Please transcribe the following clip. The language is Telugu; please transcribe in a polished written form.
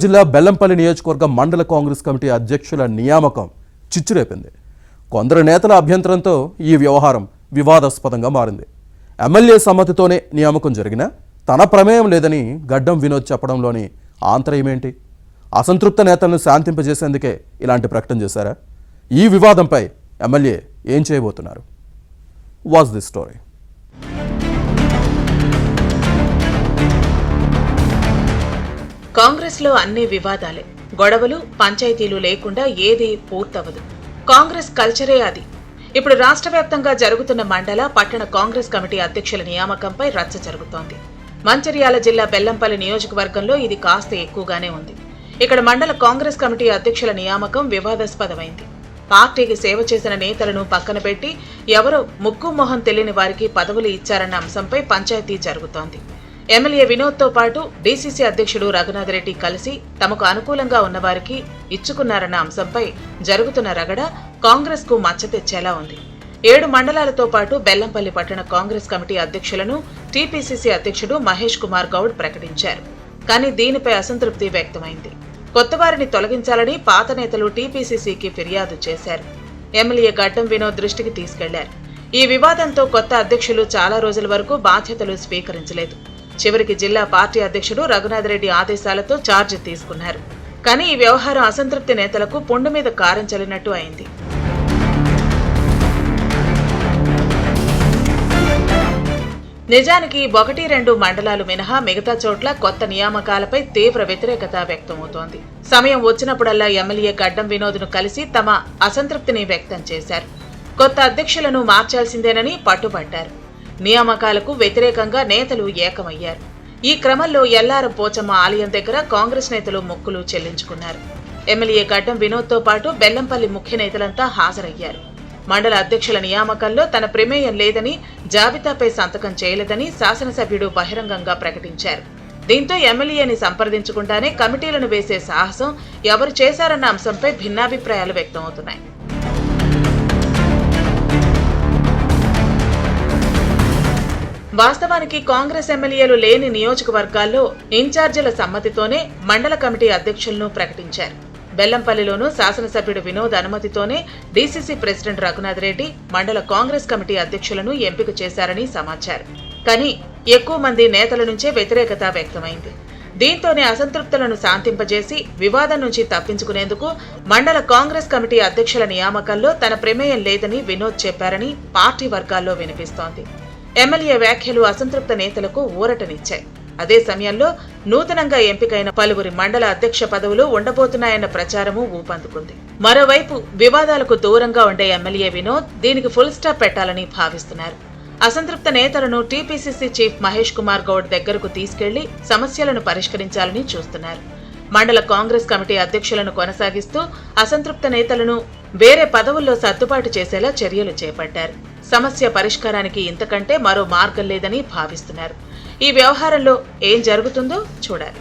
జిల్లా బెల్లంపల్లి నియోజకవర్గ మండల కాంగ్రెస్ కమిటీ అధ్యక్షుల నియామకం చిచ్చురేపింది. కొందరు నేతల అభ్యంతరంతో ఈ వ్యవహారం వివాదాస్పదంగా మారింది. ఎమ్మెల్యే సమ్మతితోనే నియామకం జరిగినా తన ప్రమేయం లేదని గడ్డం వినోద్ చెప్పడంలోని ఆంతర్యమేంటి? అసంతృప్త నేతలను శాంతింపజేసేందుకే ఇలాంటి ప్రకటన చేశారా? ఈ వివాదంపై ఎమ్మెల్యే ఏం చేయబోతున్నారు? Watch this story. కాంగ్రెస్లో అన్ని వివాదాలే, గొడవలు, పంచాయతీలు లేకుండా ఏదీ పూర్తవదు. కాంగ్రెస్ కల్చరే అది. ఇప్పుడు రాష్ట్ర వ్యాప్తంగా జరుగుతున్న మండల, పట్టణ కాంగ్రెస్ కమిటీ అధ్యక్షుల నియామకంపై రచ్చ జరుగుతోంది. మంచిర్యాల జిల్లా బెల్లంపల్లి నియోజకవర్గంలో ఇది కాస్త ఎక్కువగానే ఉంది. ఇక్కడ మండల కాంగ్రెస్ కమిటీ అధ్యక్షుల నియామకం వివాదాస్పదమైంది. పార్టీకి సేవ చేసిన నేతలను పక్కన పెట్టి ఎవరో ముక్కు మొహం తెలియని వారికి పదవులు ఇచ్చారన్న అంశంపై పంచాయతీ జరుగుతోంది. ఎమ్మెల్యే వినోద్తో పాటు డీసీసీ అధ్యక్షుడు రఘునాథరెడ్డి కలిసి తమకు అనుకూలంగా ఉన్నవారికి ఇచ్చుకున్నారన్న అంశంపై జరుగుతున్న రగడ కాంగ్రెస్ కు మచ్చ తెచ్చేలా ఉంది. 7 మండలాలతో పాటు బెల్లంపల్లి పట్టణ కాంగ్రెస్ కమిటీ అధ్యక్షులను టీపీసీసీ అధ్యక్షుడు మహేష్ కుమార్ గౌడ్ ప్రకటించారు. కానీ దీనిపై అసంతృప్తి వ్యక్తమైంది. కొత్త వారిని తొలగించాలని పాత నేతలు టీపీసీసీకి ఫిర్యాదు చేశారు. ఎమ్మెల్యే గడ్డం వినోద్ దృష్టికి తీసుకెళ్లారు. ఈ వివాదంతో కొత్త అధ్యక్షులు చాలా రోజుల వరకు బాధ్యతలు స్వీకరించలేదు. చివరికి జిల్లా పార్టీ అధ్యక్షుడు రఘునాథరెడ్డి ఆదేశాలతో ఛార్జ్ తీసుకున్నారు. కానీ ఈ వ్యవహారం అసంతృప్తి నేతలకు పుండు మీద కారం చల్లినట్టు అయింది. నిజానికి 1-2 మండలాలు మినహా మిగతా చోట్ల కొత్త నియామకాలపై తీవ్ర వ్యతిరేకత వ్యక్తమవుతోంది. సమయం వచ్చినప్పుడల్లా ఎమ్మెల్యే గడ్డం వినోద్ను కలిసి తమ అసంతృప్తిని వ్యక్తం చేశారు. కొత్త అధ్యక్షులను మార్చాల్సిందేనని పట్టుబట్టారు. నియామకాలకు వ్యతిరేకంగా నేతలు ఏకమయ్యారు. ఈ క్రమంలో ఎల్లారం పోచమ్మ ఆలయం దగ్గర కాంగ్రెస్ నేతలు మొక్కులు చెల్లించుకున్నారు. ఎమ్మెల్యే గడ్డం వినోద్తో పాటు బెల్లంపల్లి ముఖ్య నేతలంతా హాజరయ్యారు. మండల అధ్యక్షుల నియామకంలో తన ప్రమేయం లేదని, జాబితాపై సంతకం చేయలేదని శాసనసభ్యుడు బహిరంగంగా ప్రకటించారు. దీంతో ఎమ్మెల్యేని సంప్రదించకుండానే కమిటీలను వేసే సాహసం ఎవరు చేశారన్న అంశంపై భిన్నాభిప్రాయాలు వ్యక్తమవుతున్నాయి. వాస్తవానికి కాంగ్రెస్ ఎమ్మెల్యేలు లేని నియోజకవర్గాల్లో ఇన్ఛార్జీల సమ్మతితోనే మండల కమిటీ అధ్యక్షులను ప్రకటించారు. బెల్లంపల్లిలోనూ శాసనసభ్యుడు వినోద్ అనుమతితోనే డీసీసీ ప్రెసిడెంట్ రఘునాథరెడ్డి మండల కాంగ్రెస్ కమిటీ అధ్యక్షులను ఎంపిక చేశారని సమాచారం. కానీ ఎక్కువ మంది నేతల నుంచే వ్యతిరేకత వ్యక్తమైంది. దీంతోనే అసంతృప్తులను శాంతింపజేసి వివాదం నుంచి తప్పించుకునేందుకు మండల కాంగ్రెస్ కమిటీ అధ్యక్షుల నియామకంలో తన ప్రమేయం లేదని వినోద్ చెప్పారని పార్టీ వర్గాల్లో వినిపిస్తోంది. ఎమ్మెల్యే వ్యాఖ్యలు అసంతృప్త నేతలకు ఊరటనిచ్చాయి. అదే సమయంలో నూతనంగా ఎంపికైన పలువురి మండల అధ్యక్ష పదవులు ఉండబోతున్నాయన్న ప్రచారమూ ఊపందుకుంది. మరోవైపు వివాదాలకు దూరంగా ఉండే ఎమ్మెల్యే వినోద్ దీనికి ఫుల్ స్టాప్ పెట్టాలని భావిస్తున్నారు. అసంతృప్త నేతలను టీపీసీసీ చీఫ్ మహేష్ కుమార్ గౌడ్ దగ్గరకు తీసుకెళ్లి సమస్యలను పరిష్కరించాలని చూస్తున్నారు. మండల కాంగ్రెస్ కమిటీ అధ్యక్షులను కొనసాగిస్తూ అసంతృప్త నేతలను వేరే పదవుల్లో సర్దుబాటు చేసేలా చర్యలు చేపట్టారు. సమస్య పరిష్కారానికి ఇంతకంటే మరో మార్గం లేదని భావిస్తున్నారు. ఈ వ్యవహారంలో ఏం జరుగుతుందో చూడాలి.